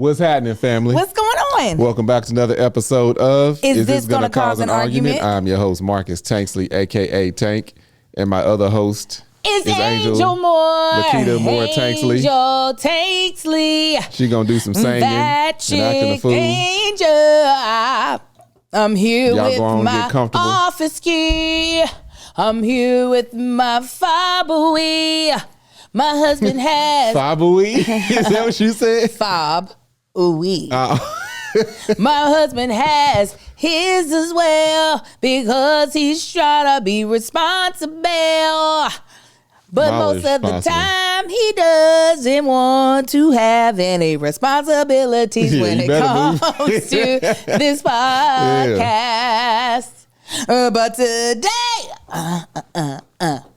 What's happening, family? What's going on? Welcome back to another episode of Is This Gonna Cause an Argument? I'm your host, Marcus Tanksley, a.k.a. Tank, and my other host is Angel Moore. Lakita Moore Tanksley. Angel Tanksley. She gonna do some singing that chick, and acting a fool. Angel. I'm here Y'all with go on, my get comfortable. office key. I'm here with my fob-a-wee. My husband has... Fob-a-wee? Is that what you said? Fob-a-wee. My husband has his as well because he's trying to be responsible. But most of the time, he doesn't want to have any responsibilities when it comes to this podcast. Yeah. But today,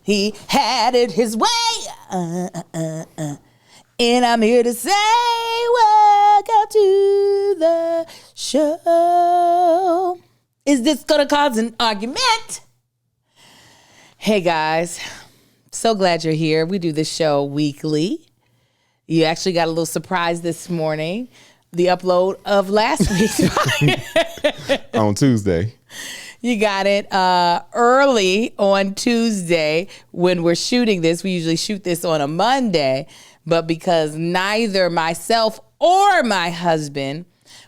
he had it his way. And I'm here to say, welcome to the show. Is this going to cause an argument? Hey, guys. So glad you're here. We do this show weekly. You actually got a little surprise this morning. The upload of last week's on Tuesday. You got it early on Tuesday when we're shooting this. We usually shoot this on a Monday, but because neither myself or my husband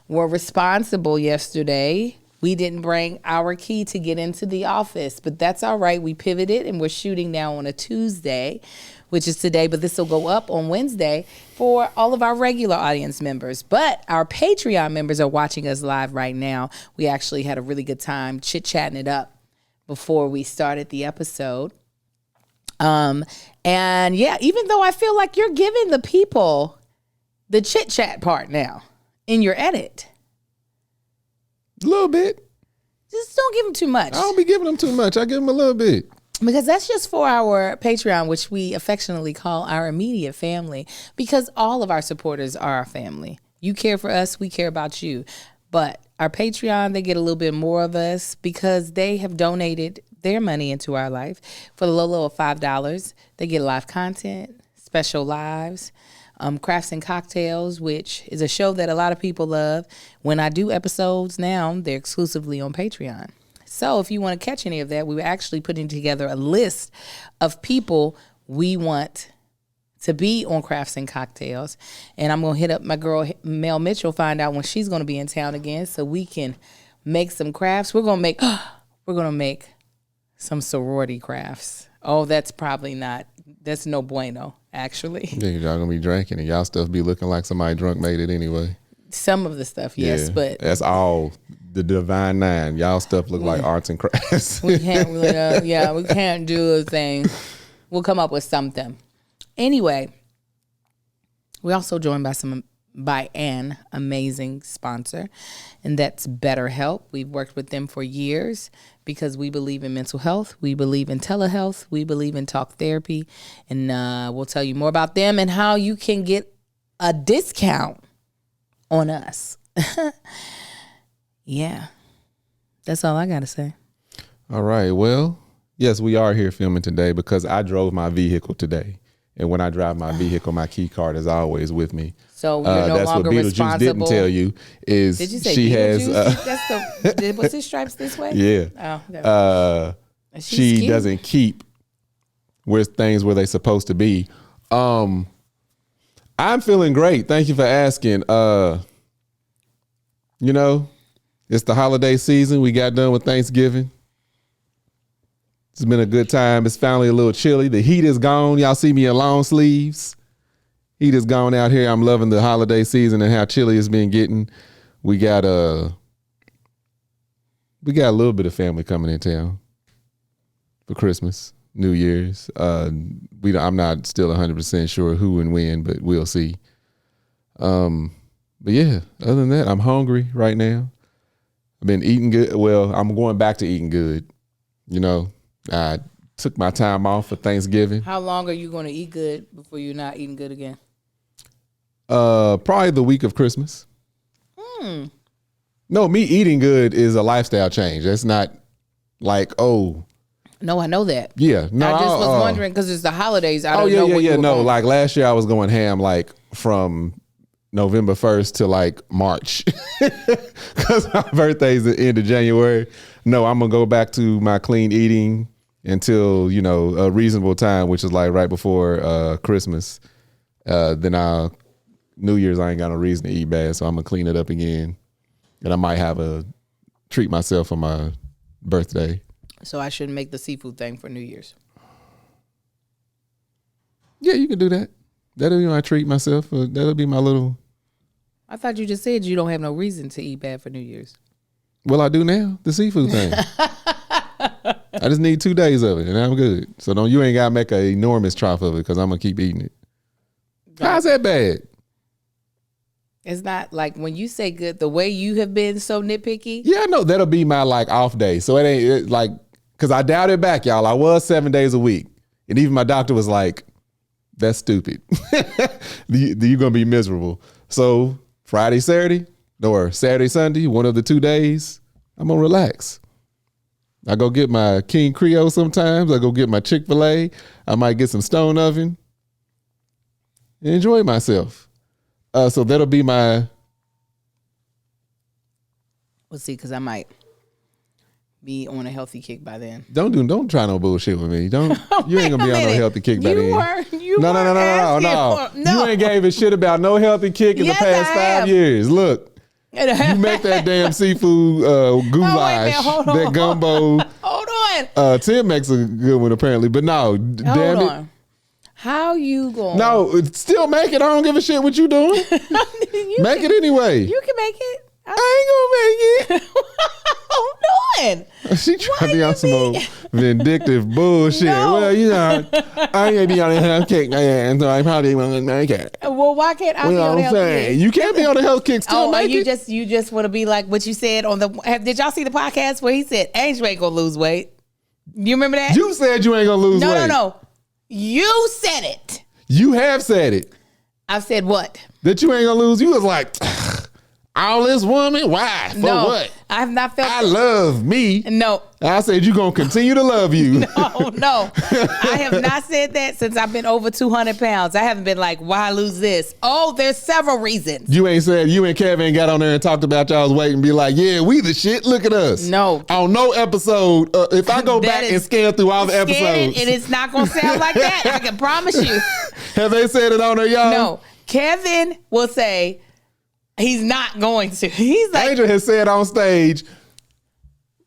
were responsible yesterday, we didn't bring our key to get into the office, but that's all right. We pivoted and we're shooting now on a Tuesday, which is today, but this will go up on Wednesday for all of our regular audience members. But our Patreon members are watching us live right now. We actually had a really good time chit-chatting it up before we started the episode. And yeah, even though I feel like you're giving the people the chit-chat part now in your edit. A little bit. Just don't give them too much. I don't be giving them too much. I give them a little bit. Because that's just for our Patreon, which we affectionately call our immediate family, because all of our supporters are our family. You care for us, we care about you. But our Patreon, they get a little bit more of us because they have donated their money into our life. For the low of $5, they get live content, special lives, Crafts and Cocktails, which is a show that a lot of people love. When I do episodes now, they're exclusively on Patreon. So if you want to catch any of that, we were actually putting together a list of people we want to be on Crafts and Cocktails. And I'm going to hit up my girl, Mel Mitchell, find out when she's going to be in town again so we can make some crafts. We're going to make some sorority crafts. Oh, that's no bueno, actually. Yeah, y'all going to be drinking and y'all stuff be looking like somebody drunk made it anyway. Some of the stuff, yes, yeah, but that's all the Divine Nine. Y'all stuff look like arts and crafts. We can't really, we can't do a thing. We'll come up with something. Anyway, we're also joined by an amazing sponsor, and that's BetterHelp. We've worked with them for years because we believe in mental health. We believe in telehealth. We believe in talk therapy, and we'll tell you more about them and how you can get a discount on us. Yeah. That's all I got to say. All right. Well, yes, we are here filming today because I drove my vehicle today. And when I drive my vehicle, my key card is always with me. So you're no longer responsible. That's what Beetlejuice didn't tell you is Did you say she Beetlejuice? has... was his stripes this way? Yeah. Oh, she doesn't keep things where they're supposed to be. I'm feeling great. Thank you for asking. It's the holiday season. We got done with Thanksgiving. It's been a good time. It's finally a little chilly. The heat is gone. Y'all see me in long sleeves. Heat is gone out here. I'm loving the holiday season and how chilly it's been getting. We got a little bit of family coming in town for Christmas, New Year's. I'm not still 100% sure who and when, but we'll see. But yeah, other than that, I'm hungry right now. I've been eating good. Well, I'm going back to eating good. I took my time off for Thanksgiving. How long are you going to eat good before you're not eating good again? Probably the week of Christmas. No, me eating good is a lifestyle change. That's not like, oh. No, I know that. Yeah. No, I just was wondering because it's the holidays. I don't know what you were No, going. like last year I was going ham like from November 1st to like March because my birthday's the end of January. No, I'm gonna go back to my clean eating until a reasonable time, which is like right before Christmas. Then New Year's I ain't got no reason to eat bad, so I'm gonna clean it up again, and I might treat myself for my birthday. So I shouldn't make the seafood thing for New Year's. Yeah, you can do that. That'll be my treat myself. That'll be my little. I thought you just said you don't have no reason to eat bad for New Year's. Well, I do now. The seafood thing. I just need 2 days of it, and I'm good. So you ain't gotta make an enormous trough of it because I'm gonna keep eating it. How's that bad? It's not like when you say good, the way you have been so nitpicky. Yeah, I know that'll be my like off day. So it like because I dialed it back, y'all. I was 7 days a week, and even my doctor was like, "That's stupid. You're gonna be miserable." So Friday, Saturday, or Saturday, Sunday, one of the 2 days, I'm gonna relax. I go get my King Creole sometimes. I go get my Chick-fil-A. I might get some stone oven and enjoy myself. So that'll be my. We'll see, because I might be on a healthy kick by then. Don't try no bullshit with me. You ain't gonna be on no healthy kick by then. No. You ain't gave a shit about no healthy kick in the past 5 years. Look. You make that damn seafood goulash, that gumbo. Hold on. Tim makes a good one apparently, but no, damn it. How you going? No, still make it. I don't give a shit what you doing. Make it anyway. You can make it. I ain't gonna make it. Hold on. She trying to be on some old vindictive bullshit. No. Well, I ain't be on a health kick, so I probably won't make it. Well, why can't I be on a health kick? You can't be on a health kick still make it. You just want to be like what you said on the. Did y'all see the podcast where he said Angel ain't gonna lose weight? You remember that? You said you ain't gonna lose weight. No. You said it. You have said it. I've said what? That you ain't gonna lose. You was like, all this woman? Why? For what? I have not felt I love me. No. I said you gonna continue to love you. No. I have not said that since I've been over 200 pounds. I haven't been like, why lose this? Oh, there's several reasons. You ain't said you and Kevin got on there and talked about y'all's weight and be like, yeah, we the shit. Look at us. No. On no episode, if I go back and scan through all the episodes. And it's not gonna sound like that. I can promise you. Have they said it on there, y'all? No. Kevin will say, he's not going to. He's like, Angel has said on stage,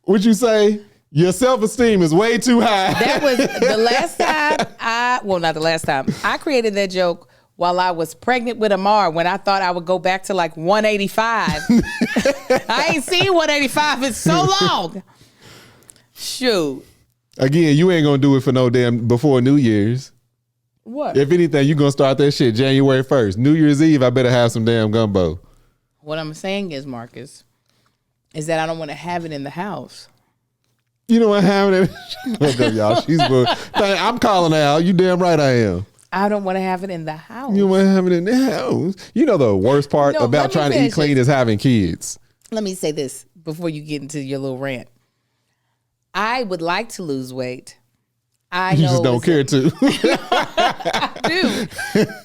what'd you say? Your self-esteem is way too high. That was the last time not the last time. I created that joke while I was pregnant with Amar when I thought I would go back to like 185. I ain't seen 185 in so long. Shoot. Again, you ain't gonna do it for no damn before New Year's. What? If anything, you gonna start that shit January 1st. New Year's Eve, I better have some damn gumbo. What I'm saying is, Marcus, is that I don't want to have it in the house. You know what happened? Look up, y'all. She's I'm calling out. You damn right I am. I don't want to have it in the house. You want to have it in the house? You know the worst part about trying to eat clean is having kids. Let me say this before you get into your little rant. I would like to lose weight. You just don't care to. I do.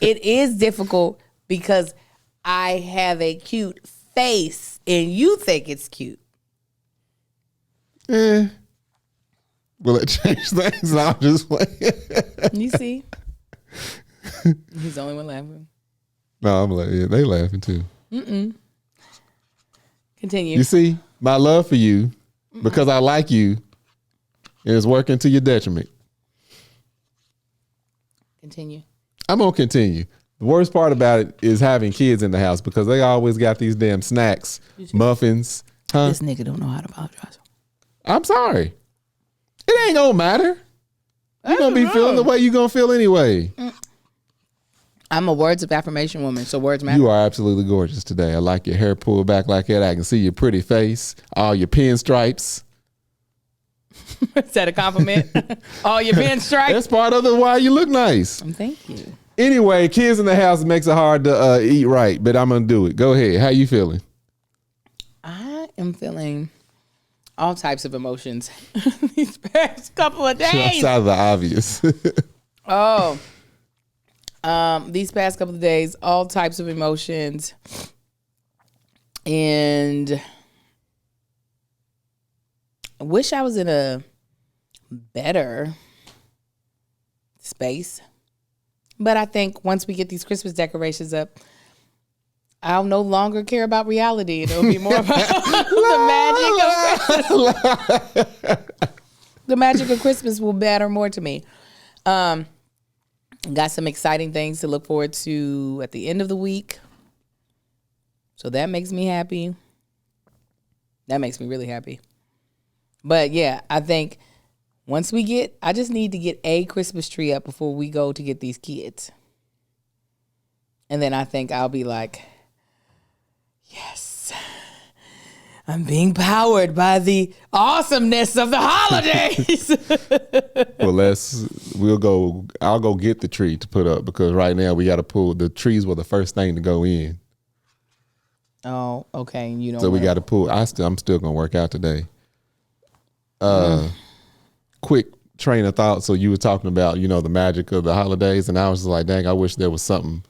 It is difficult because I have a cute face and you think it's cute. Will it change things? I'm just playing. You see? He's the only one laughing. No, I'm like, yeah, they laughing too. Continue. You see, my love for you, because I like you, is working to your detriment. Continue. I'm going to continue. The worst part about it is having kids in the house because they always got these damn snacks, muffins. Huh? This nigga don't know how to apologize. I'm sorry. It ain't gonna matter. You're gonna be feeling the way you're gonna feel anyway. I'm a words of affirmation woman, so words matter. You are absolutely gorgeous today. I like your hair pulled back like that. I can see your pretty face, all your pinstripes. Is that a compliment? All your pinstripes? That's part of why you look nice. Thank you. Anyway, kids in the house makes it hard to eat right, but I'm gonna do it. Go ahead. How you feeling? I am feeling all types of emotions these past couple of days. Outside of the obvious. Oh, These past couple of days, all types of emotions, and I wish I was in a better space. But I think once we get these Christmas decorations up, I'll no longer care about reality. It'll be more about the magic of Christmas. The magic of Christmas will matter more to me. Got some exciting things to look forward to at the end of the week. So that makes me happy. That makes me really happy. But yeah, I think once I just need to get a Christmas tree up before we go to get these kids. And then I think I'll be like, yes, I'm being powered by the awesomeness of the holidays. Well, I'll go get the tree to put up because right now we got to pull, the trees were the first thing to go in. Oh, okay. You don't. So we got to pull, I'm still going to work out today. Quick train of thought. So you were talking about, the magic of the holidays, and I was just like, dang, I wish there was something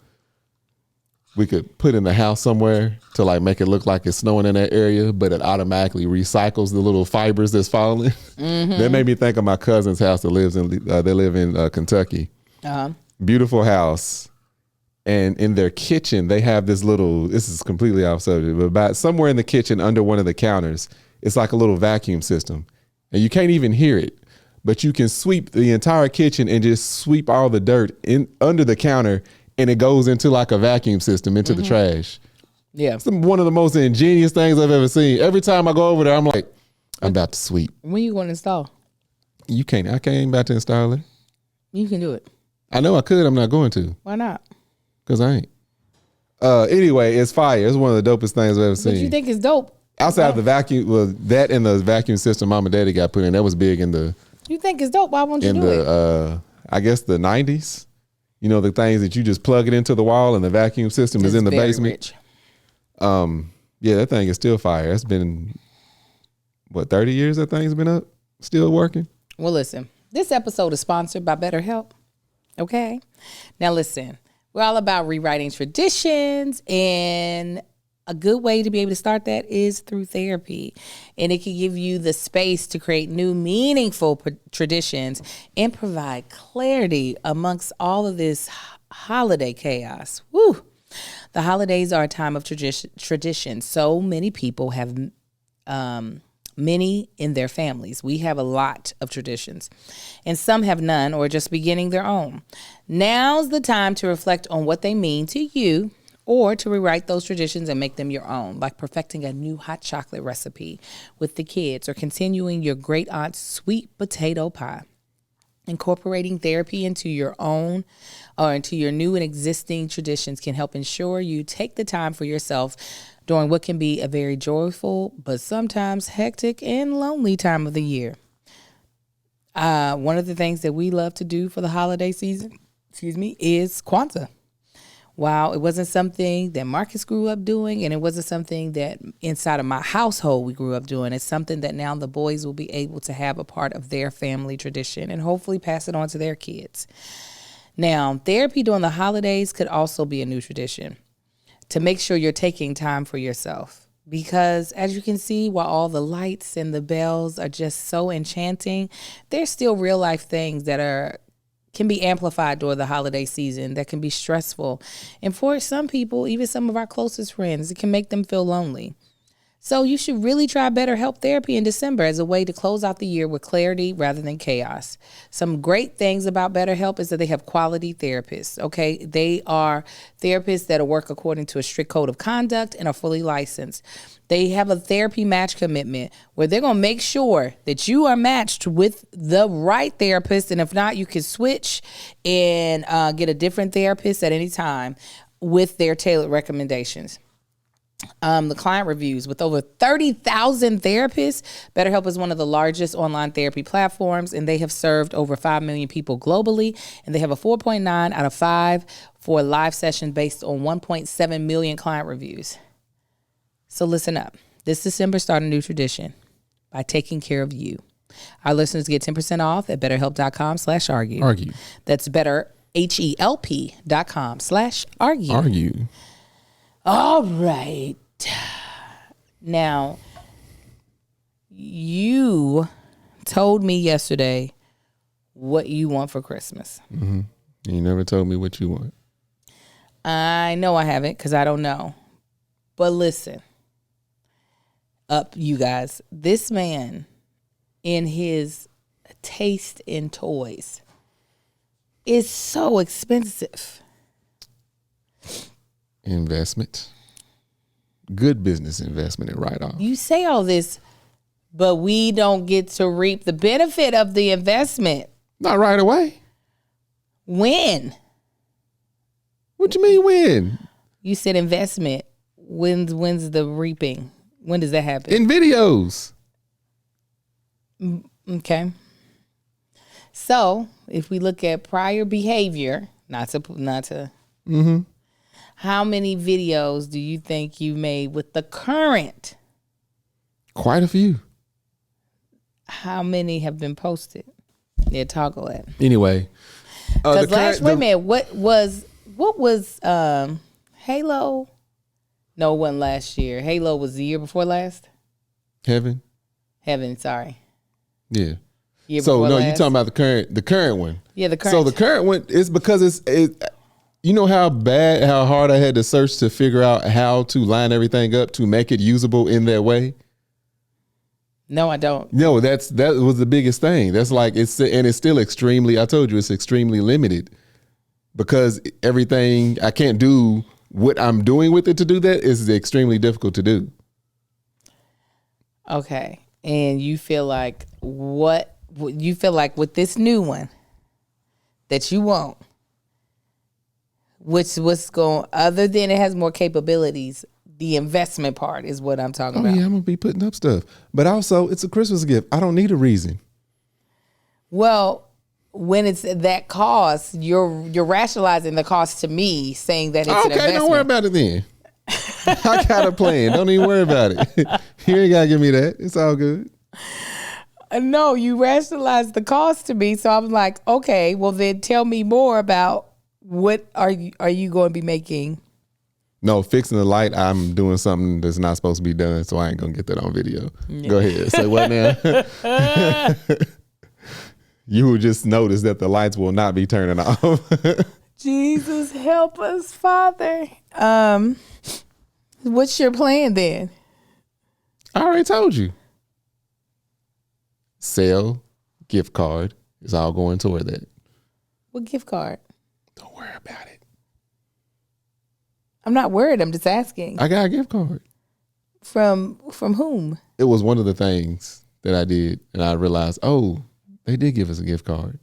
we could put in the house somewhere to like make it look like it's snowing in that area, but it automatically recycles the little fibers that's falling. Mm-hmm. That made me think of my cousin's house that they live in Kentucky. Uh-huh. Beautiful house. And in their kitchen, they have this is completely off subject, but about somewhere in the kitchen under one of the counters, it's like a little vacuum system. And you can't even hear it, but you can sweep the entire kitchen and just sweep all the dirt under the counter, and it goes into like a vacuum system into the trash. Yeah. It's one of the most ingenious things I've ever seen. Every time I go over there, I'm like, I'm about to sweep. When you going to install? I can't about to install it. You can do it. I know I could. I'm not going to. Why not? Because I ain't. Anyway, it's fire. It's one of the dopest things I've ever seen. But you think it's dope? Outside of the vacuum, that and the vacuum system mom and daddy got put in, that was big in the... You think it's dope? Why won't you do it? I guess the 90s. The things that you just plug it into the wall and the vacuum system is in the basement. Rich. Yeah, that thing is still fire. It's been, 30 years that thing's been up? Still working? Well, listen, this episode is sponsored by BetterHelp. Okay? Now listen, we're all about rewriting traditions, and a good way to be able to start that is through therapy. And it can give you the space to create new, meaningful traditions and provide clarity amongst all of this holiday chaos. Woo! The holidays are a time of tradition. So many people have many in their families. We have a lot of traditions, and some have none or just beginning their own. Now's the time to reflect on what they mean to you, or to rewrite those traditions and make them your own, like perfecting a new hot chocolate recipe with the kids, or continuing your great aunt's sweet potato pie. Incorporating therapy into your own or into your new and existing traditions can help ensure you take the time for yourself during what can be a very joyful but sometimes hectic and lonely time of the year. One of the things that we love to do for the holiday season, is Kwanzaa. While it wasn't something that Marcus grew up doing, and it wasn't something that inside of my household we grew up doing, it's something that now the boys will be able to have a part of their family tradition and hopefully pass it on to their kids. Now, therapy during the holidays could also be a new tradition to make sure you're taking time for yourself. Because as you can see, while all the lights and the bells are just so enchanting, there's still real life things that can be amplified during the holiday season that can be stressful. And for some people, even some of our closest friends, it can make them feel lonely. So you should really try BetterHelp Therapy in December as a way to close out the year with clarity rather than chaos. Some great things about BetterHelp is that they have quality therapists, okay? They are therapists that work according to a strict code of conduct and are fully licensed. They have a therapy match commitment where they're going to make sure that you are matched with the right therapist. And if not, you can switch and get a different therapist at any time with their tailored recommendations. The client reviews. With over 30,000 therapists, BetterHelp is one of the largest online therapy platforms, and they have served over 5 million people globally, and they have a 4.9 out of 5 for a live session based on 1.7 million client reviews. So listen up. This December, start a new tradition by taking care of you. Our listeners get 10% off at betterhelp.com/argue. That's HELP.com/argue. Argue. All right. Now, you told me yesterday what you want for Christmas. Mm-hmm. You never told me what you want. I know I haven't because I don't know. But listen, up you guys. This man, in his taste in toys, is so expensive. Investment. Good business investment and write-off. You say all this, but we don't get to reap the benefit of the investment. Not right away. When? What you mean when? You said investment. When's the reaping? When does that happen? In videos. Okay. So if we look at prior behavior, not to Mm-hmm. how many videos do you think you made with the current? Quite a few. How many have been posted? Yeah, toggle it. Anyway. Because wait a minute, what was Halo? No, it wasn't last year. Halo was the year before last. Heaven, sorry. yeah. Year So before no, last. you talking about the current one. Yeah, the current. So the current one is because you know how hard I had to search to figure out how to line everything up to make it usable in that way. No, I don't. No, that was the biggest thing. That's like it's still extremely. I told you it's extremely limited because everything I can't do what I'm doing with it to do that is extremely difficult to do. Okay, and you feel like with this new one that you want, what's going other than it has more capabilities. The investment part is what I'm talking about. Yeah, I'm gonna be putting up stuff, but also it's a Christmas gift. I don't need a reason. Well, when it's that cost, you're rationalizing the cost to me, saying that it's an investment. Okay, don't worry about it then. I got a plan. Don't even worry about it. You ain't gotta give me that. It's all good. No, you rationalize the cost to me, so I'm like, okay, well then tell me more about what are you going to be making. No, fixing the light, I'm doing something that's not supposed to be done, so I ain't gonna get that on video. Yeah. Go ahead. Say what now? You will just notice that the lights will not be turning off. Jesus help us, Father. What's your plan then? I already told you. Sale, gift card is all going toward that. What gift card? Don't worry about it. I'm not worried. I'm just asking. I got a gift card. From whom? It was one of the things that I did, and I realized, oh, they did give us a gift card.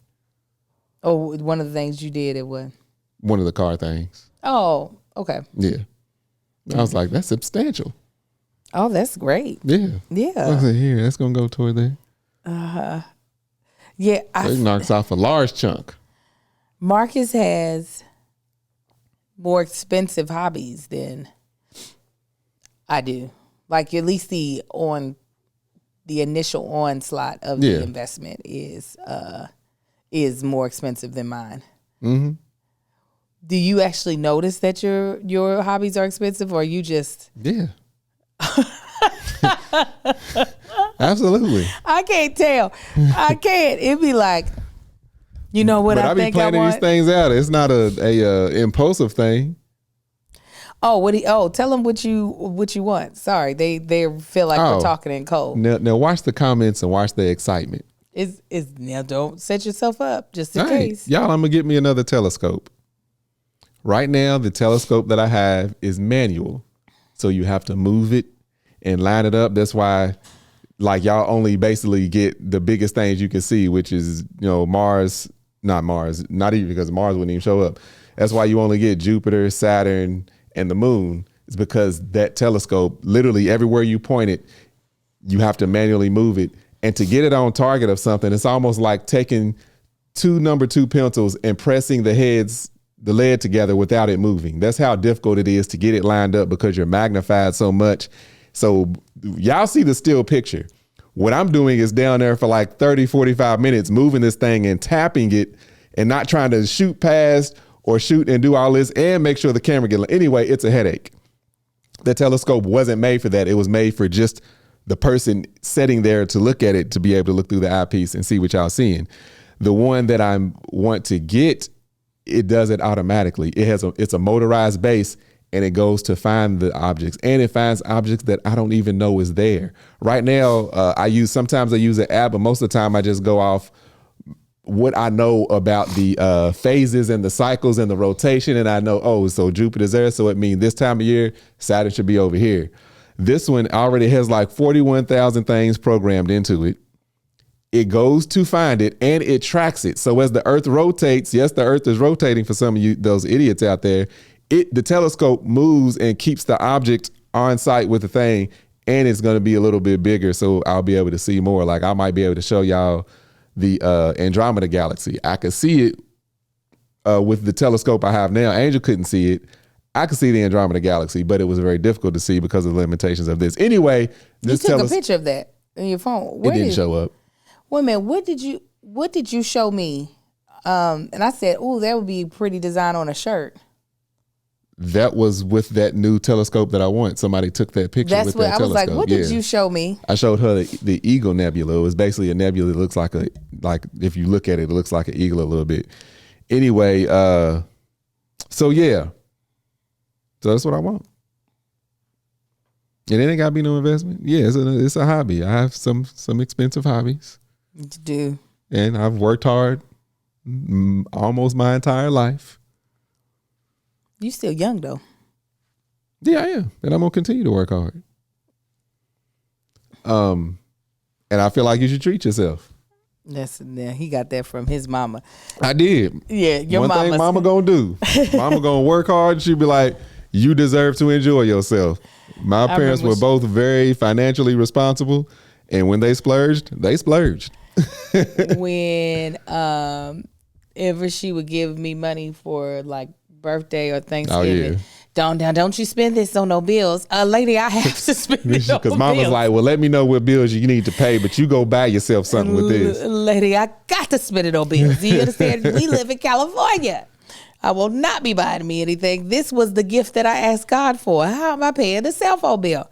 Oh, one of the things you did at what? One of the car things. Oh, okay. Yeah. I was like, that's substantial. Oh, that's great. Yeah. Yeah. I said, here, that's going to go toward there. Yeah. So it knocks off a large chunk. Marcus has more expensive hobbies than I do. Like at least the initial onslaught of the investment is more expensive than mine. Mm-hmm. Do you actually notice that your hobbies are expensive, or you just? Yeah. Absolutely. I can't tell. I can't. It'd be like, you know what? But I be think planning I want? these things out. It's not a impulsive thing. Oh, tell them what you want. Sorry, they feel like we're talking in code. Now watch the comments and watch the excitement. Is now don't set yourself up just in case. Y'all, I'm gonna get me another telescope. Right now, the telescope that I have is manual, so you have to move it and line it up. That's why, like, y'all only basically get the biggest things you can see, which is Mars, not even because Mars wouldn't even show up. That's why you only get Jupiter, Saturn, and the moon. Is because that telescope, literally everywhere you point it, you have to manually move it. And to get it on target of something, it's almost like taking two number 2 pencils and pressing the lead together without it moving. That's how difficult it is to get it lined up because you're magnified so much. So y'all see the still picture. What I'm doing is down there for like 30, 45 minutes, moving this thing and tapping it and not trying to shoot past or shoot and do all this and make sure the camera gets. Anyway, it's a headache. The telescope wasn't made for that. It was made for just the person sitting there to look at it, to be able to look through the eyepiece and see what y'all seeing. The one that I want to get, it does it automatically. It's a motorized base, and it goes to find the objects, and it finds objects that I don't even know is there. Right now, sometimes I use an app, but most of the time I just go off what I know about the phases and the cycles and the rotation, and I know, so Jupiter's there, so it means this time of year, Saturn should be over here. This one already has like 41,000 things programmed into it. It goes to find it, and it tracks it. So as the Earth rotates, yes, the Earth is rotating for some of you, those idiots out there, the telescope moves and keeps the object on site with the thing, and it's going to be a little bit bigger, so I'll be able to see more. Like I might be able to show y'all the Andromeda galaxy. I could see it with the telescope I have now. Angel couldn't see it. I could see the Andromeda galaxy, but it was very difficult to see because of the limitations of this. Anyway, you took a picture of that in your phone. It didn't show up. Wait a minute. What did you show me? And I said, "Ooh, that would be a pretty design on a shirt." That was with that new telescope that I want. Somebody took that picture with that telescope. I was like, what did you show me? I showed her the Eagle Nebula. It was basically a nebula that looks like if you look at it, it looks like an eagle a little bit. Anyway, so yeah. So that's what I want. And it ain't got to be no investment. Yeah, it's a hobby. I have some expensive hobbies. You do. And I've worked hard almost my entire life. You still young though. Yeah, I am. And I'm going to continue to work hard. And I feel like you should treat yourself. He got that from his mama. I did. Yeah, your One thing mama going to do. Mama going to work hard. She'll be like, you deserve to enjoy yourself. My parents were both very financially responsible. And when they splurged, they splurged. When ever she would give me money for like birthday or Thanksgiving. Oh, yeah. Don't you spend this on no bills. Lady, I have to spend it on because mom was like, well, let me know what bills you need to pay, but you go buy yourself something with this. Lady, I got to spend it on bills. Do you understand? We live in California. I will not be buying me anything. This was the gift that I asked God for. How am I paying the cell phone bill?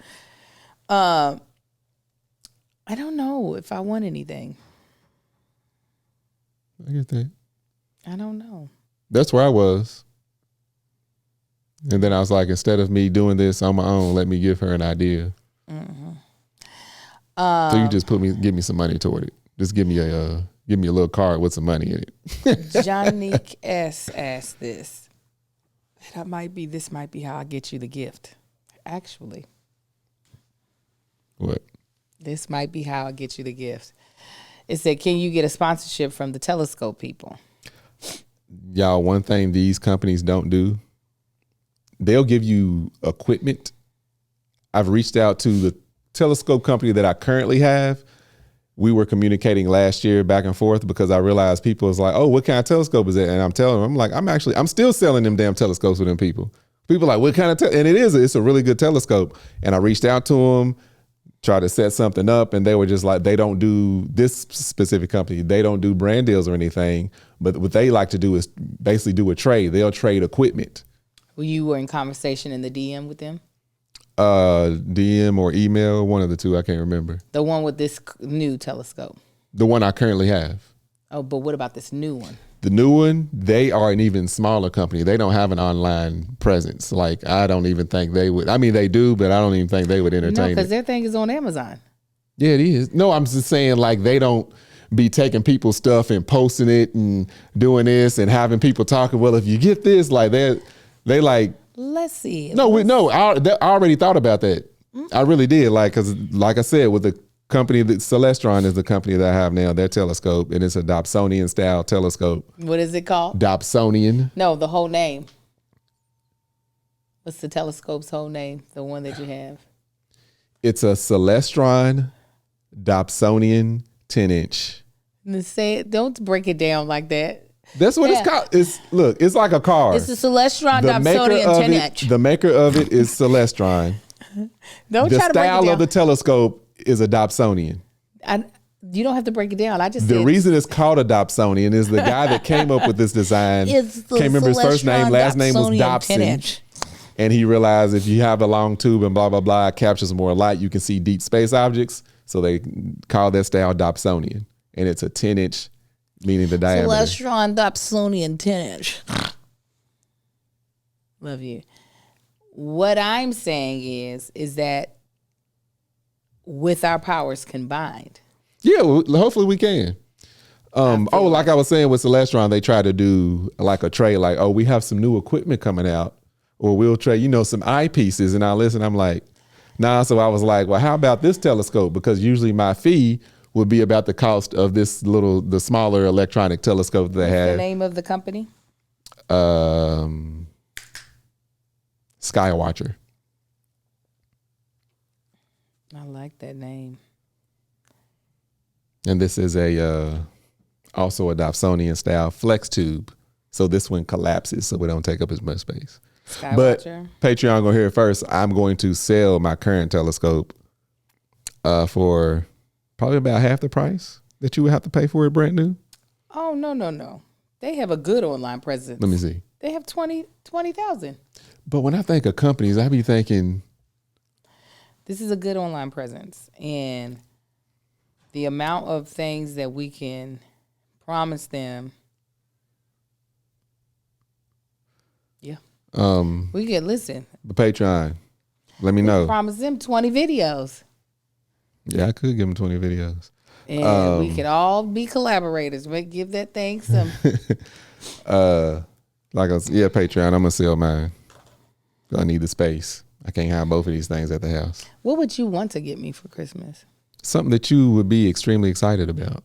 I don't know if I want anything. I get that. I don't know. That's where I was. And then I was like, instead of me doing this on my own, let me give her an idea. Mm-hmm. So you just give me some money toward it. Just give me a little card with some money in it. Johnnique S asked this. This might be how I get you the gift. Actually. What? This might be how I get you the gift. It said, can you get a sponsorship from the telescope people? Y'all, one thing these companies don't do, they'll give you equipment. I've reached out to the telescope company that I currently have. We were communicating last year back and forth because I realized people was like, oh, what kind of telescope is that? And I'm telling them, I'm like, I'm still selling them damn telescopes with them people. People are like, what kind of, and it's a really good telescope. And I reached out to them, tried to set something up, and they were just like, they don't do this specific company. They don't do brand deals or anything. But what they like to do is basically do a trade. They'll trade equipment. Well, you were in conversation in the DM with them? DM or email, one of the two, I can't remember. The one with this new telescope? The one I currently have. Oh, but what about this new one? The new one, they are an even smaller company. They don't have an online presence. Like, I don't even think they would. I mean, they do, but I don't even think they would entertain it. No, because their thing is on Amazon. Yeah, it is. No, I'm just saying, like, they don't be taking people's stuff and posting it and doing this and having people talking, well, if you get this, like, they like, let's see. I already thought about that. Mm-hmm. I really did. Like, because like I said, with the company that Celestron is the company that I have now, their telescope, and it's a Dobsonian style telescope. What is it called? Dobsonian. No, the whole name. What's the telescope's whole name? The one that you have. It's a Celestron Dobsonian 10-inch. Say it. Don't break it down like that. That's what it's called. It's like a car. It's a Celestron Dobsonian 10-inch. The maker of it is Celestron. Don't the try to break it down. style of the telescope is a Dobsonian. You don't have to break it down. I just The said reason it's called a Dobsonian is the guy that came up with this design. it's the Can't remember his first name. Last name was Dobson. 10-inch. And he realized if you have the long tube and blah, blah, blah, it captures more light. You can see deep space objects. So they call that style Dobsonian. And it's a 10-inch, meaning the diameter. Celestron Dobsonian 10-inch. Love you. What I'm saying is that with our powers combined. Yeah, well, hopefully we can. Like I was saying with Celestron, they try to do like a trade, like, oh, we have some new equipment coming out, or we'll trade, some eyepieces. And I listen, I'm like, nah. So I was like, well, how about this telescope? Because usually my fee would be about the cost of the smaller electronic telescope that they have. The name of the company? Skywatcher. I like that name. And this is also a Dobsonian style flex tube. So this one collapses so we don't take up as much space. Skywatcher. But Patreon gonna hear it first. I'm going to sell my current telescope for probably about half the price that you would have to pay for it brand new. Oh, no. They have a good online presence. Let me see. They have 20,000. But when I think of companies, I be thinking, this is a good online presence. And the amount of things that we can promise them. Yeah. We can listen. The Patreon. Let me know. Promise them 20 videos. Yeah, I could give them 20 videos. And we could all be collaborators. But give that thing some. Patreon. I'm gonna sell mine. I need the space. I can't have both of these things at the house. What would you want to get me for Christmas? Something that you would be extremely excited about.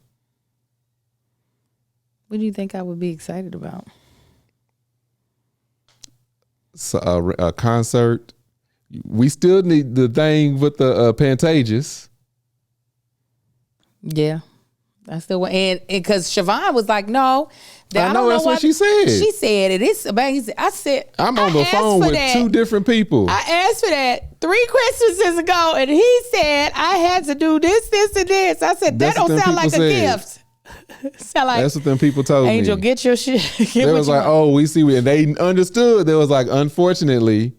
What do you think I would be excited about? So, a concert. We still need the thing with the Pantages. Yeah. I still want, and because Siobhan was like, no. I know that's what she said. She said it is amazing. I said, I'm on the phone with two different people. I asked for that 3 Christmases ago, and he said I had to do this, and this. I said, that don't sound like a gift. Sound like, that's what them people told me. Angel, get your shit. They was like, oh, we see. And they understood. They was like, unfortunately.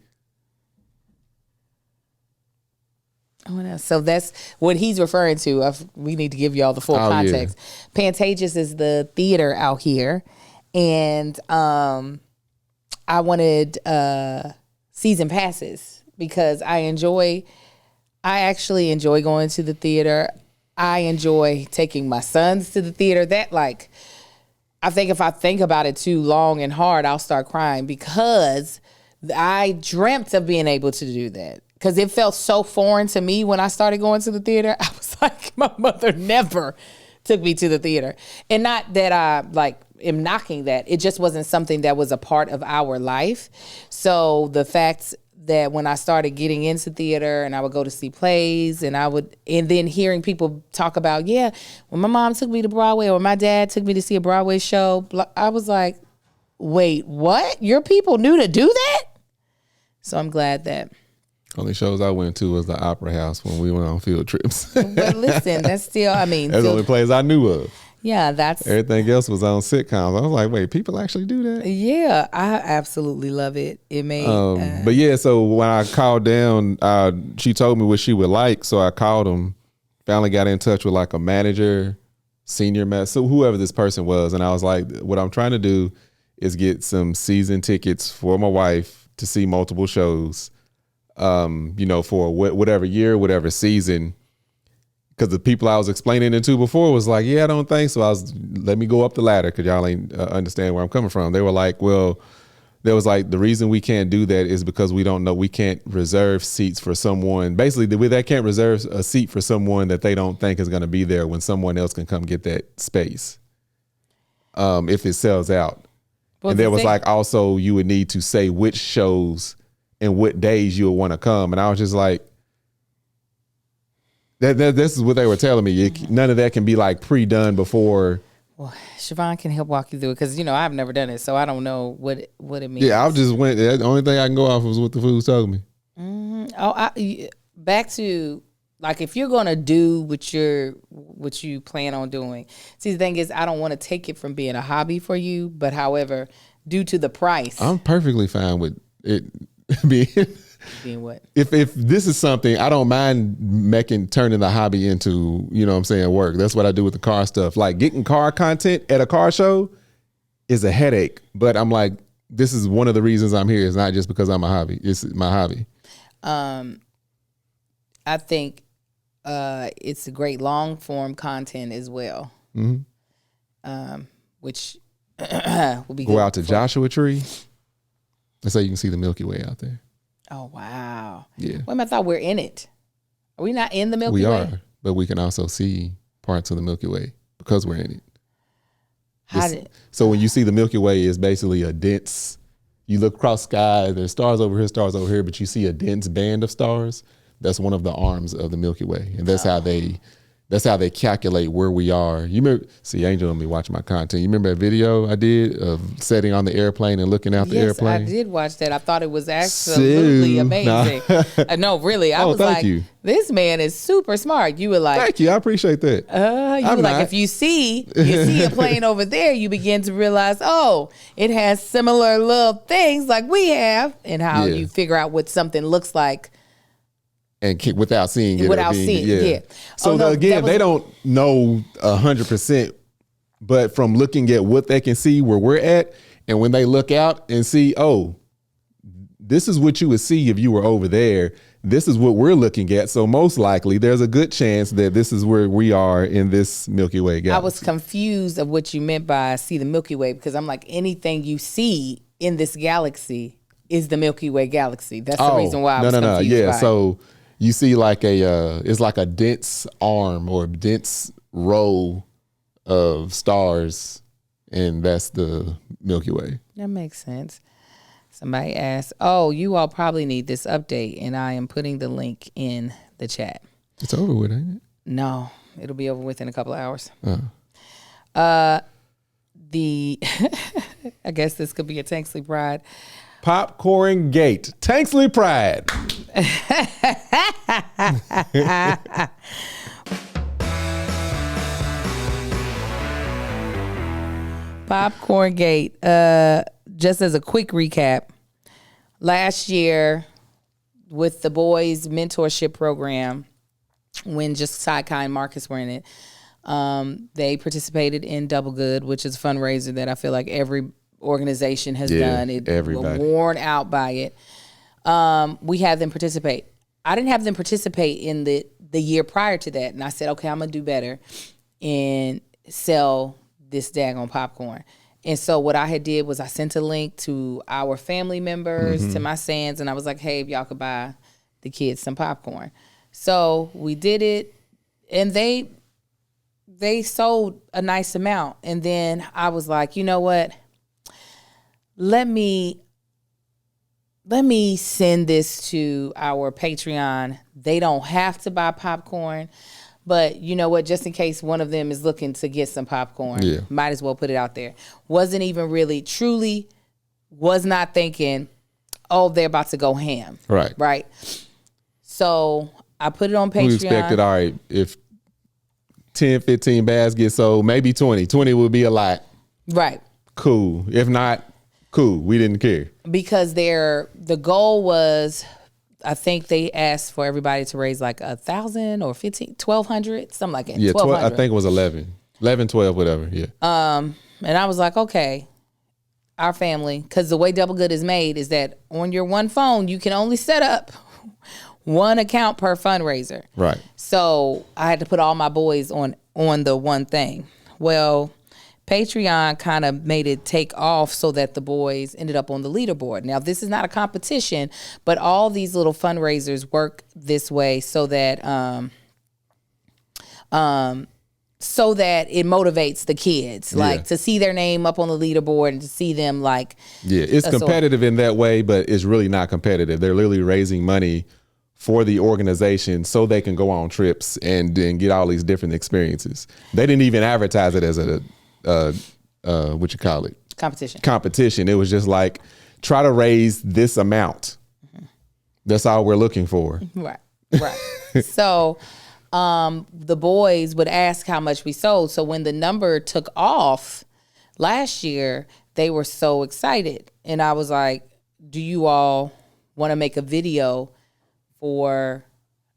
So that's what he's referring to. We need to give y'all the full context. Yeah. Pantages is the theater out here. And I wanted season passes because I actually enjoy going to the theater. I enjoy taking my sons to the theater. I think if I think about it too long and hard, I'll start crying because I dreamt of being able to do that. Because it felt so foreign to me when I started going to the theater. I was like, my mother never took me to the theater. And not that I am knocking that. It just wasn't something that was a part of our life. So the fact that when I started getting into theater and I would go to see plays and then hearing people talk about, when my mom took me to Broadway or my dad took me to see a Broadway show, I was like, wait, what? Your people knew to do that? So I'm glad that. Only shows I went to was the Opera House when we went on field trips. But listen, that's still, that's the only plays I knew of. Yeah, that's. Everything else was on sitcoms. I was like, wait, people actually do that? Yeah, I absolutely love it. It made. But yeah, so when I called down, she told me what she would like. So I called them, finally got in touch with like a manager, senior manager, so whoever this person was. And I was like, what I'm trying to do is get some season tickets for my wife to see multiple shows. For whatever year, whatever season, because the people I was explaining it to before was like, I don't think so. Let me go up the ladder because y'all ain't understand where I'm coming from. They were like, well, there was like, the reason we can't do that is because we don't know, we can't reserve seats for someone. Basically, they can't reserve a seat for someone that they don't think is going to be there when someone else can come get that space if it sells out. Well, and there was also you would need to say which shows and what days you would want to come. And I was just like, this is what they were telling me. None of that can be like pre-done before. Well, Siobhan can help walk you through it because, I've never done it. So I don't know what it means. Yeah, I just went. The only thing I can go off was what the foods told me. Mm-hmm. Back to like if you're gonna do what you plan on doing. See, the thing is, I don't want to take it from being a hobby for you, but however, due to the price, I'm perfectly fine with it being what? If this is something, I don't mind turning the hobby into, you know what I'm saying, work. That's what I do with the car stuff. Like getting car content at a car show is a headache, but I'm like, this is one of the reasons I'm here. It's not just because I'm a hobby. It's my hobby. I think it's a great long form content as well. Which will be go out to Joshua Tree. That's how you can see the Milky Way out there. Oh wow! Yeah. Wait a minute, I thought we're in it. Are we not in the Milky Way? We are, but we can also see parts of the Milky Way because we're in it. So when you see the Milky Way, it's basically a dense. You look across the sky. There's stars over here, but you see a dense band of stars. That's one of the arms of the Milky Way, and that's how they calculate where we are. You remember? See, Angel and me watching my content. You remember that video I did of sitting on the airplane and looking out the airplane? Yes, I did watch that. I thought it was absolutely amazing. Nah. No, really. I was like, this man is super smart. You were like, thank you. I appreciate that. You were like, if you see a plane over there, you begin to realize, oh, it has similar little things like we have, and how you figure out what something looks like. And without seeing it. Yeah. So again, they don't know 100%, but from looking at what they can see where we're at, and when they look out and see, oh, this is what you would see if you were over there. This is what we're looking at. So most likely there's a good chance that this is where we are in this Milky Way galaxy. I was confused of what you meant by see the Milky Way, because I'm like, anything you see in this galaxy is the Milky Way galaxy. That's the reason why I was confused. Yeah, so you see like it's like a dense arm or a dense row of stars, and that's the Milky Way. That makes sense. Somebody asked, oh, you all probably need this update, and I am putting the link in the chat. It's over with, ain't it? No, it'll be over with in a couple of hours. I guess this could be a Tanksley Pride. Popcorn Gate. Tanksley Pride. Popcorn Gate. Just as a quick recap, last year with the boys mentorship program, when just Saikai and Marcus were in it, they participated in Double Good, which is a fundraiser that I feel like every organization has done. Everybody worn out by it. We had them participate. I didn't have them participate in the year prior to that, and I said, okay, I'm gonna do better and sell this daggone popcorn. And so what I had did was I sent a link to our family members, to my Sands, and I was like, hey, if y'all could buy the kids some popcorn. So we did it, and they sold a nice amount. And then I was like, you know what? Let me send this to our Patreon. They don't have to buy popcorn, but you know what? Just in case one of them is looking to get some popcorn, might as well put it out there. Wasn't even really, truly was not thinking, oh, they're about to go ham. Right. So I put it on Patreon. We expected, all right, if 10, 15 bags get sold, maybe 20. 20 would be a lot. Right. Cool. If not, cool. We didn't care. Because the goal was, I think they asked for everybody to raise like 1,000 or 1,200, something like that. Yeah, 12, I think it was 11, 12, whatever. Yeah. And I was like, okay, our family, because the way Double Good is made is that on your one phone, you can only set up one account per fundraiser. Right. So I had to put all my boys on the one thing. Well, Patreon kind of made it take off so that the boys ended up on the leaderboard. Now, this is not a competition, but all these little fundraisers work this way so that it motivates the kids, like to see their name up on the leaderboard and to see them like. Yeah, it's competitive in that way, but it's really not competitive. They're literally raising money for the organization so they can go on trips and then get all these different experiences. They didn't even advertise it as a what you call it? Competition. It was just like, try to raise this amount. That's all we're looking for. Right. Right. So the boys would ask how much we sold. So when the number took off last year, they were so excited. And I was like, do you all want to make a video for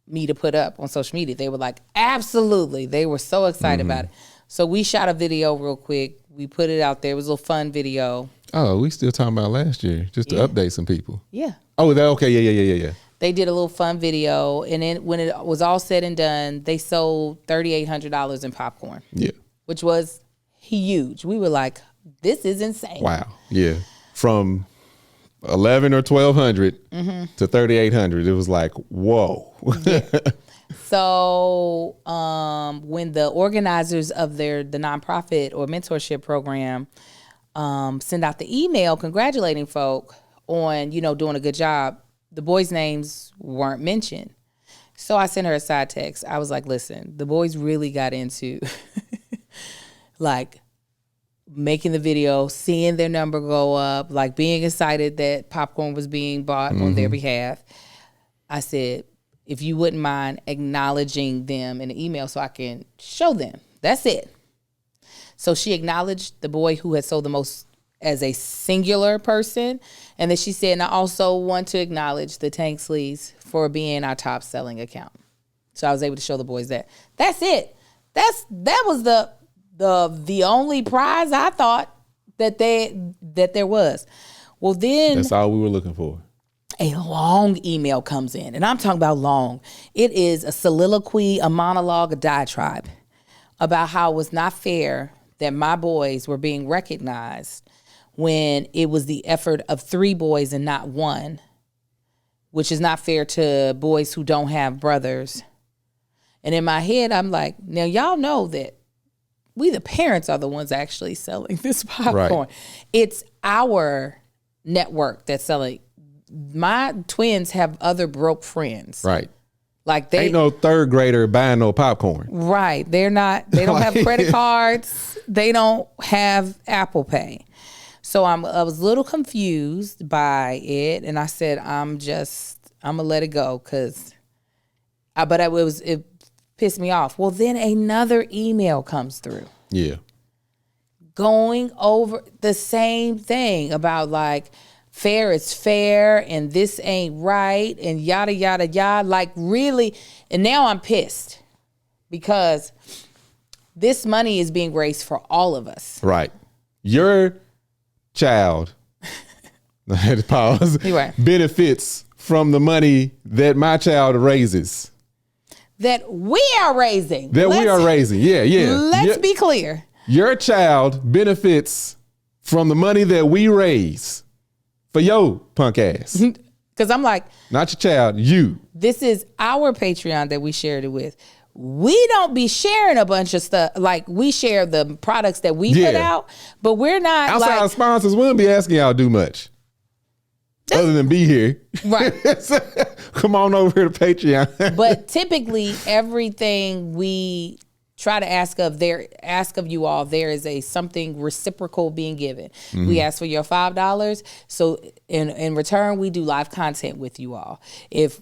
me to put up on social media? They were like, absolutely. They were so excited about it. So we shot a video real quick. We put it out there. It was a little fun video. Oh, we still talking about last year, just to update some people. Yeah. Oh, okay. Yeah. They did a little fun video. And then when it was all said and done, they sold $3,800 in popcorn. Yeah. Which was huge. We were like, this is insane. Wow. Yeah. From 11 or 1,200 to 3,800. It was like, whoa. Yeah. So when the organizers of the nonprofit or mentorship program send out the email congratulating folk on, doing a good job, the boys' names weren't mentioned. So I sent her a side text. I was like, listen, the boys really got into like making the video, seeing their number go up, like being excited that popcorn was being bought on their behalf. I said, if you wouldn't mind acknowledging them in an email so I can show them. That's it. So she acknowledged the boy who had sold the most as a singular person. And then she said, and I also want to acknowledge the Tanksleys for being our top selling account. So I was able to show the boys that. That's it. That was the only prize I thought that there was. Well, then that's all we were looking for. A long email comes in, and I'm talking about long. It is a soliloquy, a monologue, a diatribe about how it was not fair that my boys were being recognized when it was the effort of 3 boys and not 1, which is not fair to boys who don't have brothers. And in my head, I'm like, now y'all know that we, the parents, are the ones actually selling this popcorn. Right. It's our network that's selling. My twins have other broke friends. Right. Like they ain't no 3rd grader buying no popcorn. Right. They don't have credit cards. They don't have Apple Pay. So I was a little confused by it. And I said, I'm gonna let it go. It pissed me off. Well, then another email comes through. Yeah. Going over the same thing about like, fair is fair and this ain't right and yada, yada, yada. Like really, and now I'm pissed because this money is being raised for all of us. Right. Your child, I had to pause, right, benefits from the money that my child raises. That we are raising. Yeah. Let's be clear. Your child benefits from the money that we raise. For your punk ass. Because I'm like, not your child, you. This is our Patreon that we shared it with. We don't be sharing a bunch of stuff. Like, we share the products that we put out, but we're not outside sponsors, we don't be asking y'all to do much. Other than be here. Right. Come on over here to Patreon. But typically, everything we try to ask of you all, there is something reciprocal being given. Mm-hmm. We ask for your $5, so in return we do live content with you all. If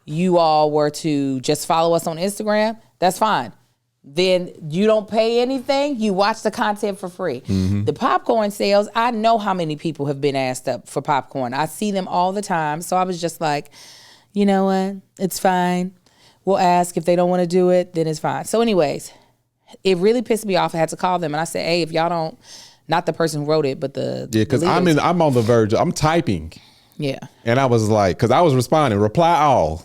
you all were to just follow us on Instagram, that's fine. Then you don't pay anything. You watch the content for free. Mm-hmm. The popcorn sales, I know how many people have been asked up for popcorn. I see them all the time. So I was just like, you know what? It's fine. We'll ask. If they don't want to do it, then it's fine. So anyways, it really pissed me off. I had to call them and I said, hey, if y'all don't, not the person who wrote it, but because I'm on the verge. I'm typing. Yeah. And I was like, because I was responding, reply all.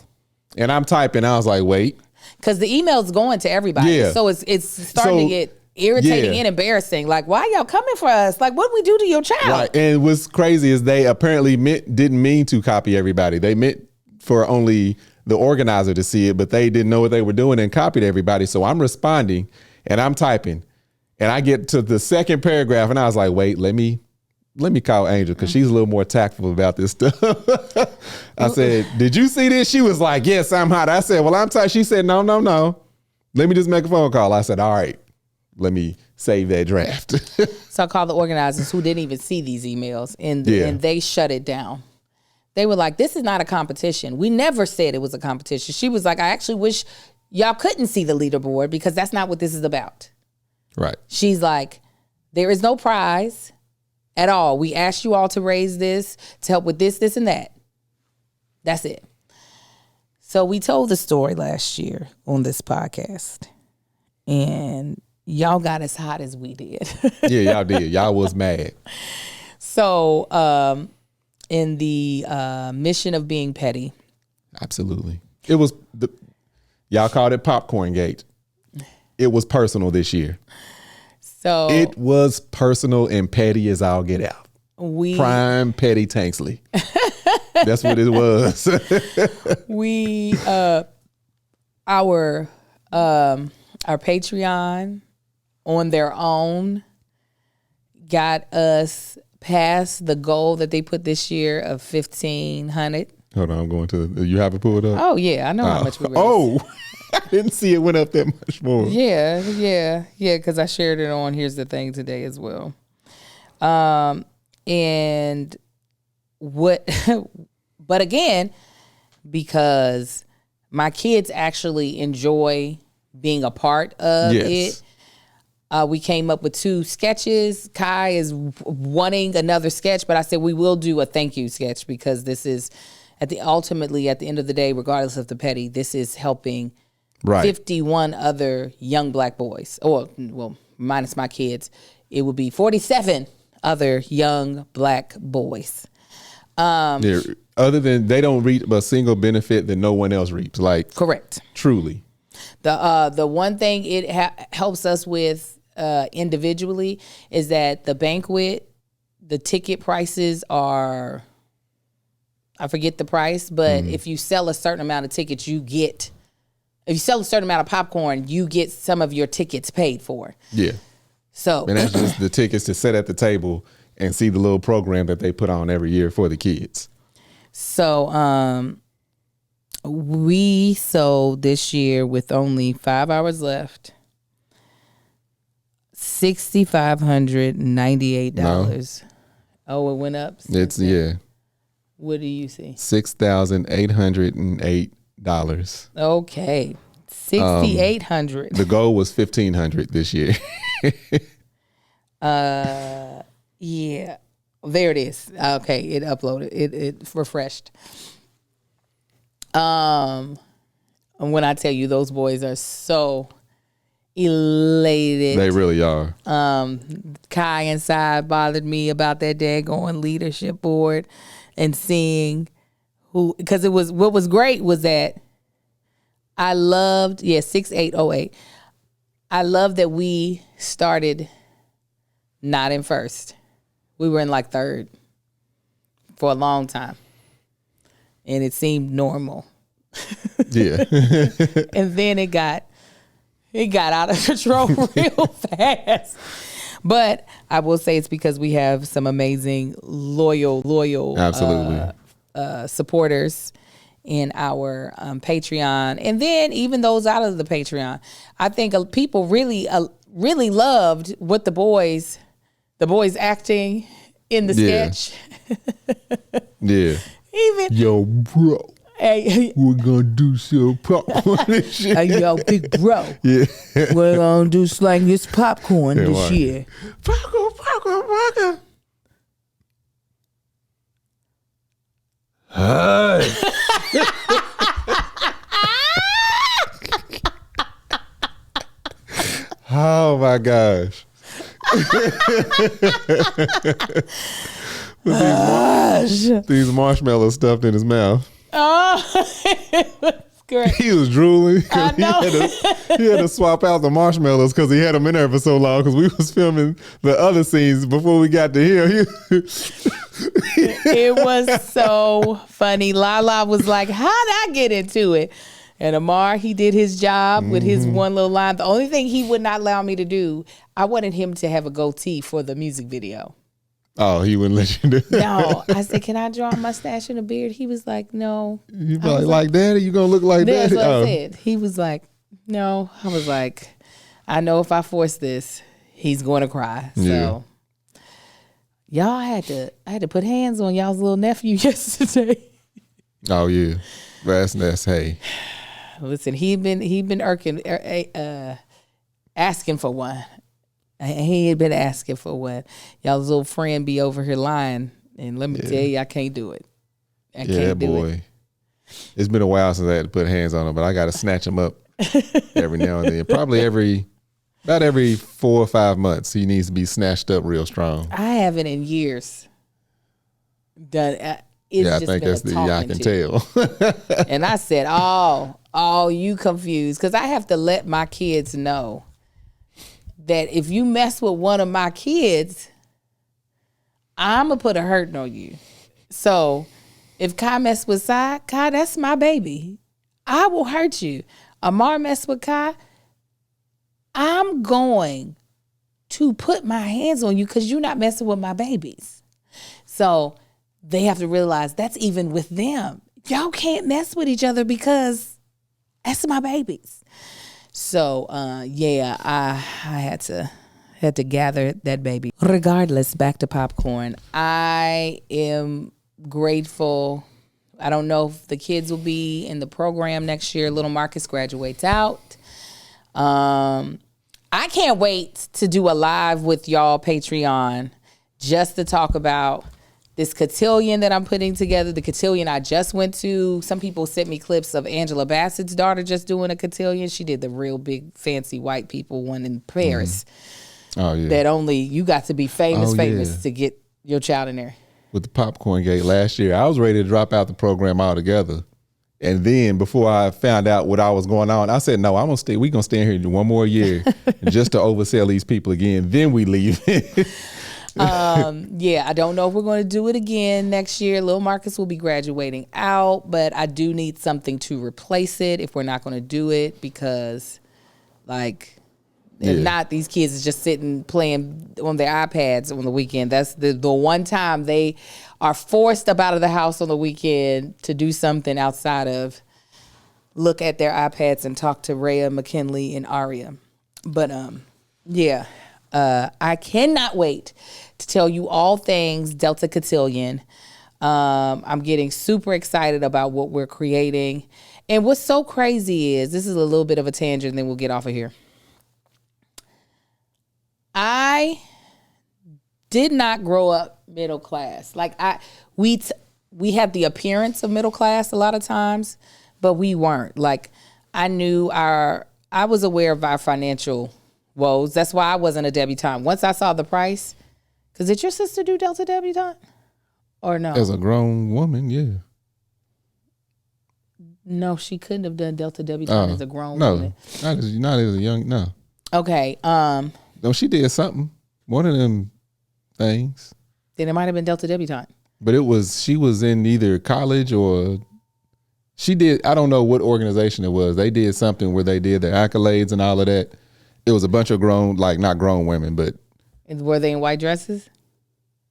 And I'm typing. I was like, wait. Because the email's going to everybody. Yeah. So it's starting to get irritating and embarrassing. Like, why y'all coming for us? Like, what did we do to your child? Right. And what's crazy is they apparently didn't mean to copy everybody. They meant for only the organizer to see it, but they didn't know what they were doing and copied everybody. So I'm responding and I'm typing and I get to the second paragraph and I was like, wait, let me call Angel because she's a little more tactful about this stuff. I said, did you see this? She was like, yes, I'm hot. I said, well, I'm tired. She said, no. Let me just make a phone call. I said, all right, let me save that draft. So I called the organizers who didn't even see these emails and they shut it down. They were like, this is not a competition. We never said it was a competition. She was like, I actually wish y'all couldn't see the leaderboard because that's not what this is about. Right. She's like, there is no prize at all. We asked you all to raise this, to help with this, this, and that. That's it. So we told the story last year on this podcast. And y'all got as hot as we did. Yeah, y'all did. Y'all was mad. So in the mission of being petty. Absolutely. It was, y'all called it Popcorn Gate. It was personal this year. So it was personal and petty as all get out. Prime petty Tanksley. That's what it was. Our Patreon on their own got us past the goal that they put this year of 1,500. Hold on, I'm going to. You have it pulled up? Oh yeah, I know how much we raised. Oh, I didn't see it went up that much more. Yeah. Because I shared it on Here's the Thing today as well. And what? But again, because my kids actually enjoy being a part of it. We came up with 2 sketches. Kai is wanting another sketch, but I said we will do a thank you sketch because this is ultimately at the end of the day, regardless of the petty, this is helping 51 other young black boys. Or, well, minus my kids, it would be 47 other young black boys. Other than they don't reap a single benefit that no one else reaps. Like, correct. Truly. The one thing it helps us with individually is that the banquet, the ticket prices are, I forget the price, but if you sell a certain amount of tickets, if you sell a certain amount of popcorn, you get some of your tickets paid for. Yeah. So, and that's just the tickets to sit at the table and see the little program that they put on every year for the kids. So, we sold this year with only 5 hours left, $6,598. No. Oh, it went up? It's, yeah. What do you see? $6,808. Okay. 6,800. The goal was 1,500 this year. Yeah. There it is. Okay, it uploaded. It refreshed. And when I tell you those boys are so elated. They really are. Kai inside bothered me about that daggone leadership board and seeing who, because it was, what was great was that I loved, 6808. I love that we started not in first. We were in like third for a long time. And it seemed normal. Yeah. And then it got out of control real fast. But I will say it's because we have some amazing, loyal absolutely supporters in our Patreon. And then even those out of the Patreon. I think people really loved what the boys acting in the sketch. Yeah. Even yo, bro. Hey, we're gonna do some popcorn this year. Hey, yo, big bro. Yeah. We're gonna do slang this popcorn this year. Popcorn. Hey. Oh my gosh. These marshmallows stuffed in his mouth. Oh, it was great. He was drooling. I know. He had to swap out the marshmallows because he had them in there for so long because we was filming the other scenes before we got to here. It was so funny. Lala was like, how'd I get into it? And Amar, he did his job with his one little line. The only thing he would not allow me to do, I wanted him to have a goatee for the music video. Oh, he wouldn't let you do that? No. I said, can I draw a mustache and a beard? He was like, no. You like Daddy? You going to look like Daddy? That's what I said. He was like, no. I was like, I know if I force this, he's going to cry. So, I had to put hands on y'all's little nephew yesterday. Oh yeah, that's hey. Listen, he been asking for one. He had been asking for one. Y'all's little friend be over here lying, and let me tell you, I can't do it. I can't do it. It's been a while since I had to put hands on him, but I got to snatch him up every now and then. Probably about every 4 or 5 months, he needs to be snatched up real strong. I haven't in years done. I think that's I can tell. And I said, "Oh, you confused?" Because I have to let my kids know that if you mess with one of my kids, I'm gonna put a hurting on you. So if Kai mess with Kai, that's my baby. I will hurt you. Amar mess with Kai, I'm going to put my hands on you because you're not messing with my babies. So they have to realize that's even with them. Y'all can't mess with each other because that's my babies. So I had to gather that baby. Regardless, back to popcorn. I am grateful. I don't know if the kids will be in the program next year. Little Marcus graduates out. I can't wait to do a live with y'all Patreon just to talk about this cotillion that I'm putting together, the cotillion I just went to. Some people sent me clips of Angela Bassett's daughter just doing a cotillion. She did the real big fancy white people one in Paris. Oh yeah. That only you got to be famous to get your child in there. With the popcorn gate last year, I was ready to drop out the program altogether. And then before I found out what I was going on, I said, no, we're gonna stay in here one more year just to oversell these people again. Then we leave. I don't know if we're going to do it again next year. Lil Marcus will be graduating out, but I do need something to replace it if we're not going to do it because, if not, these kids is just sitting playing on their iPads on the weekend. That's the one time they are forced up out of the house on the weekend to do something outside of look at their iPads and talk to Rhea, McKinley, and Aria. But I cannot wait to tell you all things Delta Cotillion. I'm getting super excited about what we're creating. And what's so crazy is, this is a little bit of a tangent, and then we'll get off of here. I did not grow up middle class. We have the appearance of middle class a lot of times, but we weren't. I was aware of our financial woes. That's why I wasn't a debutante. Once I saw the price, because did your sister do Delta Debutante? Or no? As a grown woman, yeah. No, she couldn't have done Delta Debutante as a grown woman. Not as a young, no. Okay. No, she did something. One of them things. Then it might have been Delta Debutante. But she was in either college or she did, I don't know what organization it was. They did something where they did their accolades and all of that. It was a bunch of grown, not grown women, but. Were they in white dresses?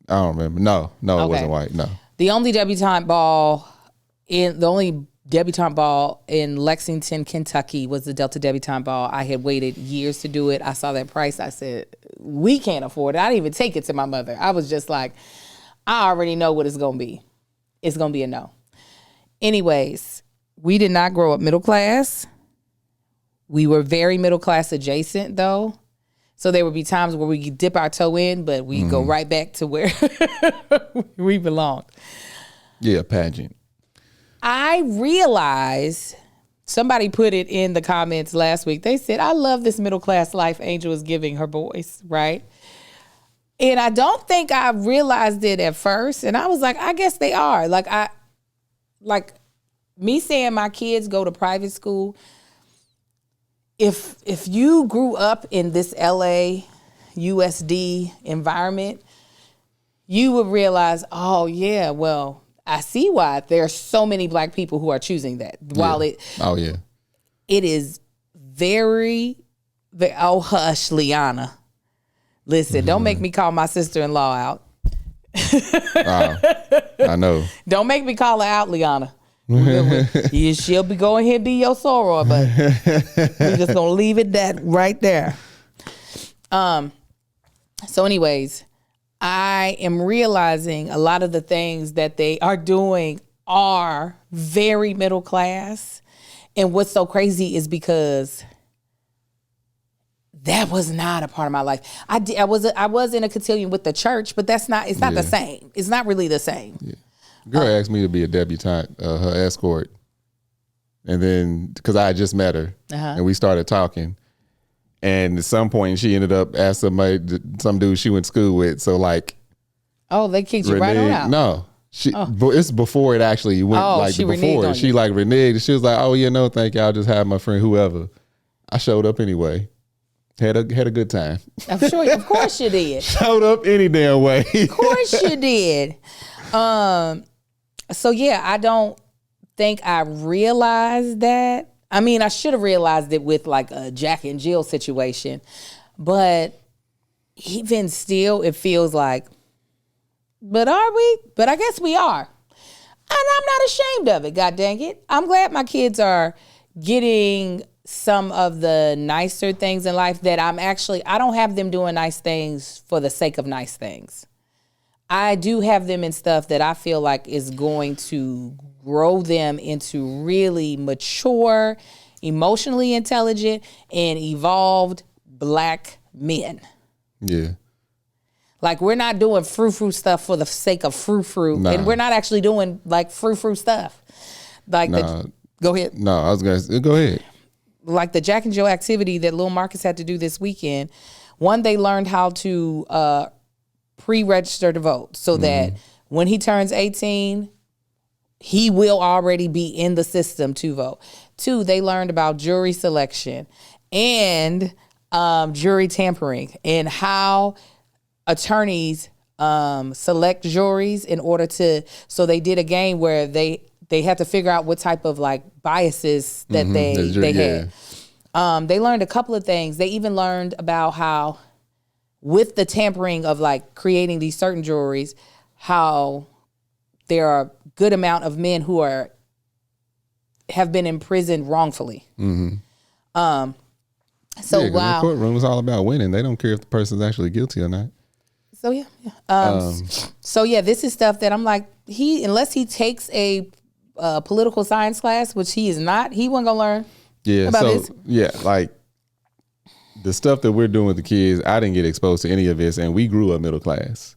I don't remember. No, okay. It wasn't white. No. The only debutante ball in Lexington, Kentucky was the Delta Debutante Ball. I had waited years to do it. I saw that price. I said, we can't afford it. I didn't even take it to my mother. I was just like, I already know what it's going to be. It's going to be a no. Anyways, we did not grow up middle class. We were very middle class adjacent, though. So there would be times where we could dip our toe in, but we go right back to where we belonged. Yeah, pageant. I realized, somebody put it in the comments last week. They said, I love this middle class life Angel is giving her boys, right? And I don't think I realized it at first. And I was like, I guess they are. Me saying my kids go to private school. If you grew up in this LA USD environment, you would realize, oh yeah, well, I see why there are so many black people who are choosing that. While it is very, very, oh hush, Liana. Listen, don't make me call my sister-in-law out. I know. Don't make me call her out, Liana. She'll be going here and be your soror, but we're just gonna leave it that right there. So anyways, I am realizing a lot of the things that they are doing are very middle class. And what's so crazy is because that was not a part of my life. I was in a cotillion with the church, but it's not the same. It's not really the same. Yeah. Girl asked me to be a debutante, her escort. And then, because I had just met her, and we started talking. And at some point, she ended up asking some dude she went to school with. So, like... Oh, they kicked you right on out. No. It's before it actually went, she before. reneged She, reneged. She was like, oh, yeah, no, thank you. I'll just have my friend, whoever. I showed up anyway. Had a good time. I'm sure. Of course you did. Showed up any damn way. Of course you did. So, yeah, I don't think I realized that. I mean, I should have realized it with like a Jack and Jill situation, but even still, it feels like, but are we? But I guess we are. And I'm not ashamed of it, god dang it. I'm glad my kids are getting some of the nicer things in life that I don't have them doing nice things for the sake of nice things. I do have them in stuff that I feel like is going to grow them into really mature, emotionally intelligent, and evolved Black men. Yeah. Like, we're not doing frou-frou stuff for the sake of frou-frou. Nah. And we're not actually doing, like, frou-frou stuff. Like, go ahead. No, I was going to go ahead. Like the Jack and Jill activity that Lil Marcus had to do this weekend. One, they learned how to pre-register to vote so that when he turns 18, he will already be in the system to vote. Two, they learned about jury selection and jury tampering and how attorneys select juries in order to. So they did a game where they had to figure out what type of like biases that they had. They learned a couple of things. They even learned about how, with the tampering of like creating these certain juries, how there are a good amount of men who have been imprisoned wrongfully. So wow, the courtroom is all about winning. They don't care if the person's actually guilty or not. So yeah, this is stuff that I'm like, unless he takes a political science class, which he is not, he wasn't gonna learn. Yeah. About So this. yeah, like the stuff that we're doing with the kids, I didn't get exposed to any of this, and we grew up middle class.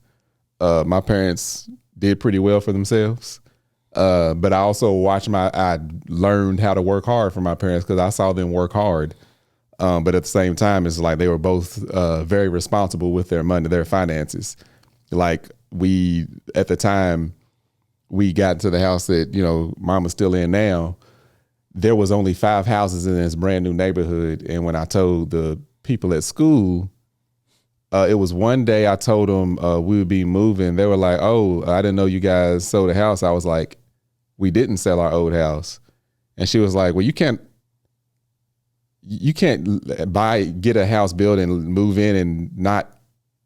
My parents did pretty well for themselves. But I also I learned how to work hard from my parents because I saw them work hard. But at the same time, it's like they were both very responsible with their money, their finances. Like at the time we got to the house that, Mama's still in now, there was only 5 houses in this brand new neighborhood. And when I told the people at school, it was one day I told them we would be moving. They were like, oh, I didn't know you guys sold a house. I was like, we didn't sell our old house. And she was like, well, you can't get a house built and move in and not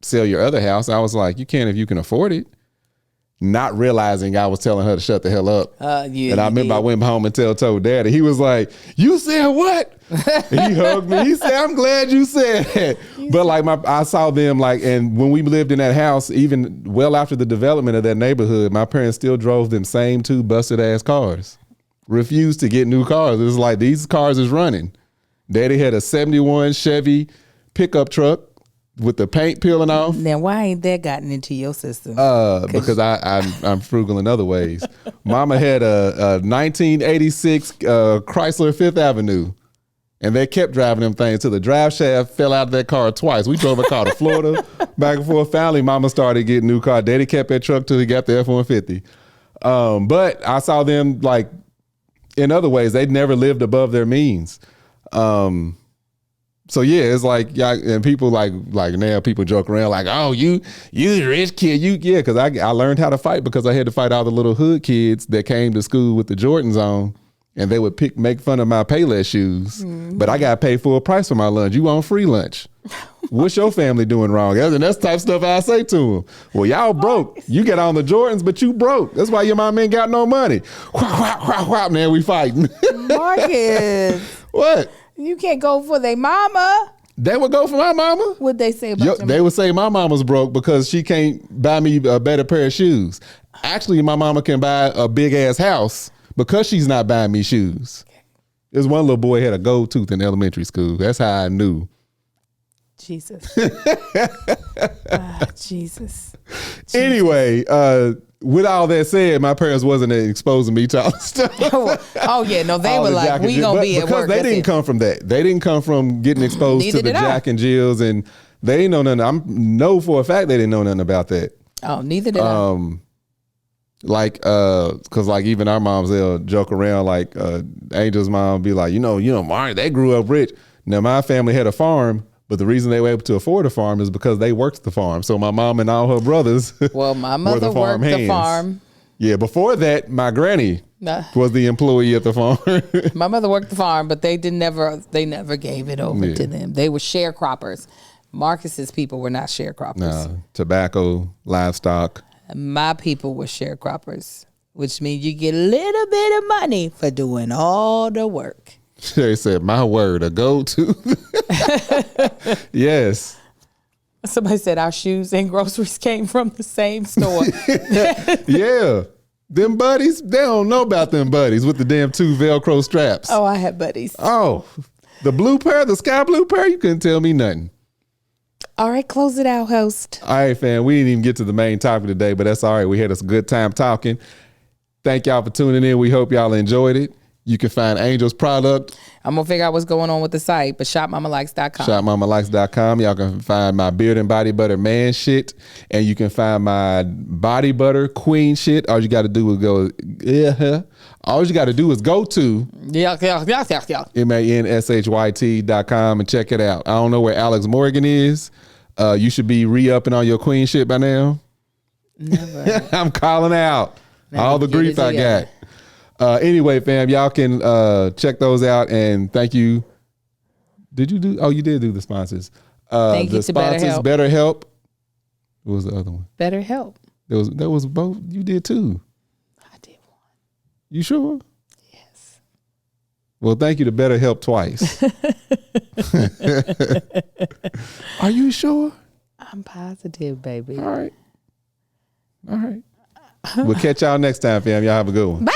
sell your other house. I was like, you can if you can afford it. Not realizing I was telling her to shut the hell up. And I remember I went home and told Daddy. He was like, you said what? He hugged me. He said, I'm glad you said that. But like I saw them and when we lived in that house, even well after the development of that neighborhood, my parents still drove them same 2 busted ass cars. Refused to get new cars. It was like, these cars is running. Daddy had a 71 Chevy pickup truck with the paint peeling off. Now, why ain't that gotten into your system? Because I'm frugal in other ways. Mama had a 1986 Chrysler Fifth Avenue, and they kept driving them things till the drive shaft fell out of that car twice. We drove a car to Florida, back and forth. Finally, Mama started getting new car. Daddy kept that truck till he got the F-150. But I saw them in other ways. They'd never lived above their means. So yeah, it's like, yeah, and people like now people joke around like, oh, you the rich kid, because I learned how to fight because I had to fight all the little hood kids that came to school with the Jordans on, and they would make fun of my Payless shoes, but I got paid full price for my lunch. You want free lunch? What's your family doing wrong? And that's the type of stuff I say to them. Well, y'all broke. You get on the Jordans, but you broke. That's why your mom ain't got no money. Whop, whop, whop, whop, man, we fighting. Marcus. What? You can't go for their mama. They would go for my mama. What'd they say about They would say my mama's broke because she can't buy me a better pair of shoes. Actually, my mama can buy a big ass house because she's not buying me shoes. There's one little boy had a gold tooth in elementary school. That's how I knew. Jesus. Jesus. Anyway, with all that said, my parents wasn't exposing me to all the stuff. Oh yeah, no, they were like, we gonna be at work. Because they didn't come from that. They didn't come from getting exposed to the Jack and Jills, and they didn't know nothing. I know for a fact they didn't know nothing about that. Oh, neither did I. Like, cause like even our moms, they'll joke around. Like, Angel's mom be like, you know, Marty, they grew up rich. Now my family had a farm. But the reason they were able to afford a farm is because they worked the farm. So my mom and all her brothers well, my mother worked the farm. Yeah, before that, my granny was the employee at the farm. My mother worked the farm, but they never gave it over to them. They were sharecroppers. Marcus's people were not sharecroppers. Tobacco, livestock. My people were sharecroppers, which means you get a little bit of money for doing all the work. They said, my word, a go-to. Yes. Somebody said our shoes and groceries came from the same store. Yeah. Them buddies, they don't know about them buddies with the damn 2 Velcro straps. Oh, I had buddies. Oh, the blue pair, the sky blue pair, you couldn't tell me nothing. All right, close it out, host. All right, fam, we didn't even get to the main topic today, but that's all right. We had a good time talking. Thank y'all for tuning in. We hope y'all enjoyed it. You can find Angel's product. I'm going to figure out what's going on with the site, but shopmamalikes.com. Shopmamalikes.com. Y'all can find my beard and body butter man shit. And you can find my body butter queen shit. All you got to do is go, all you got to do is go to mansyt.com and check it out. I don't know where Alex Morgan is. You should be re-upping on your queen shit by now. Never. I'm calling out all the grief I got. Anyway, fam, y'all can check those out, and thank you. Did you do? Oh, you did do the sponsors. Thank you to BetterHelp. BetterHelp. What was the other one? BetterHelp. There was both. You did too. I did one. You sure? Yes. Well, thank you to BetterHelp twice. Are you sure? I'm positive, baby. All right. We'll catch y'all next time, fam. Y'all have a good one. Bye.